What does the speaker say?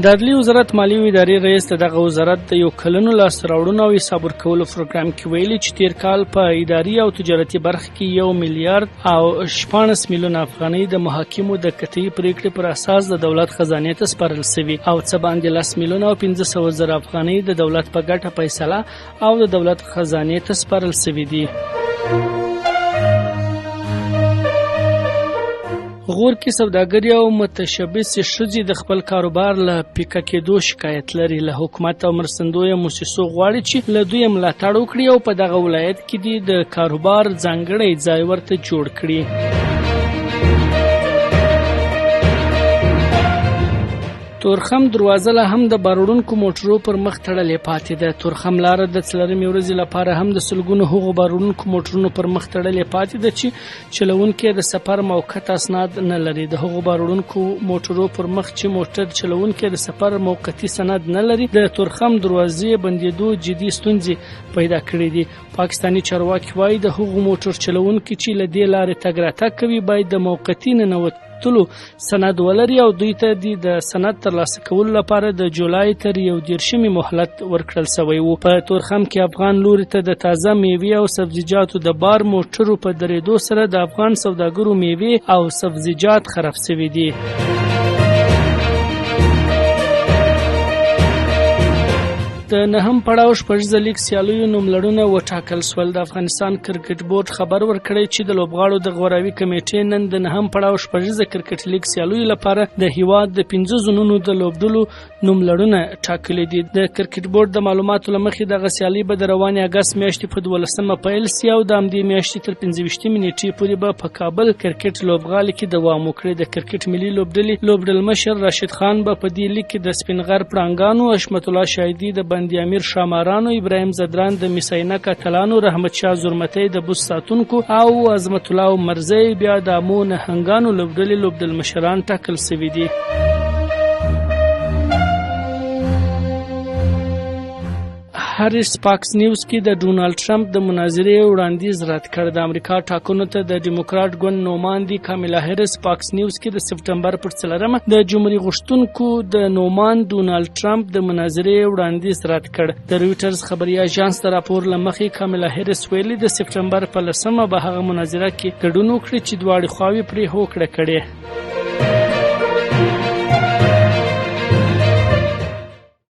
د عدلي وزارت مالیې ادارې رئیس د دغه وزارت د یو کلنو لاسته راوړنو او حساب ورکولو پروګرام کې ویلي چې تیر کال په اداري او تجارتي برخه کې 1 میلیارډ او 14 میلیون افغانۍ د محاکمو د قطعي پریکړې پر اساس د دولت خزانې ته سپارل شوي او څه باندې 10 میلیون او 500 زره افغانۍ د دولت په ګټه فیصله او د دولت خزانې ته سپارل شوي دي. غور کې سوداګري او متشبث ښځې د خپل کاروبار له پیکه کېدو شکایت لري. له حکومت او مرستندویه موسسو غواړي چې له دوی ملاتړ وکړي او په دغه ولایت کې د کاروبار ځانګړی ځای ورته جوړ کړي. تورخم دروازه له هم د باروړونکو موټرو پر مخ تړلې پاتې ده. تورخم لاره د څلورمې ورځې لپاره هم د سلګونو هغو باروړونکو موټرونو پر مخ تړلې پاتې ده چې چلوونکي د سفر موقت اسناد نه لري. د هغو باروړونکو موټرو پر مخ چې موټر چلوونکي د سفر موقتی سند نه لري د تورخم دروازې بندېدو جدي ستونزې پیدا کړې دي. پاکستاني چارواکي وایي د هغو موټر چلوونکي چې له دې لارې تګ راتګ کوي باید د موقتی ننوتلو سند ولري او دوی ته د سند ترلاسه کولو لپاره د جولای تر 11 مهلت ورکړل شوی و. په تورخم کې افغان لوري ته د تازه میوې او سبزیجاتو د بار موټرو په درېدو سره د افغان سوداګرو میوې او سبزیجات خراب شوي دي. د نهم پړاو شپږیزه لیګ سیالیو نوملړونه وټاکل شول. د افغانستان کرکټ بورډ خبر ورکړی چې د لوبغاړو د غوراوي کمیټې نن د نهم پړاو شپږیزه کرکټ لیګ سیالیو لپاره د هیواد د 15 زونونو د لوبډلو نوملړونه ټاکلي دي. د کرکټ بورډ د معلوماتو له مخې دغه سیالي به د روانې اګست میاشتې په 12مه پیل شي او د همدې میاشتې تر 15 نیټې پورې به په کابل کرکټ لوبغالي کې دوام وکړي. د کرکټ ملي لوبډلې لوبډلمشر راشد خان به په دې لیګ کې د سپینغر پړانګانو، حشمت الله شایدي د بندي امیر شامارانو، ابراهیم زدران د میساینه کاتلانو، رحمت شاه زرمتی د بوس ساتونکو او عظمت الله مرزی بیا د امو نهنګانو لوبډلې لوبډلمشران ټاکل شوي دي. هریس پاکس نیوز کې د ډونالد ټرمپ د مناظرې وړاندیز رد کړ. د امریکا ټاکنو ته د ډیموکرات ګوند نوماندې کاملا هریس پاکس نیوز کې د سپټمبر پر 4مه د جمهوریت غوښتونکو د نوماند ډونالد ټرمپ د مناظرې وړاندیز رد کړ. د رویټرز خبري اژانس د راپور لمخې کاملا هریس ویلي د سپټمبر په 10مه به هغه مناظره کې ګډون وکړي چې دواړه خواوې پرې هوکړه کړي.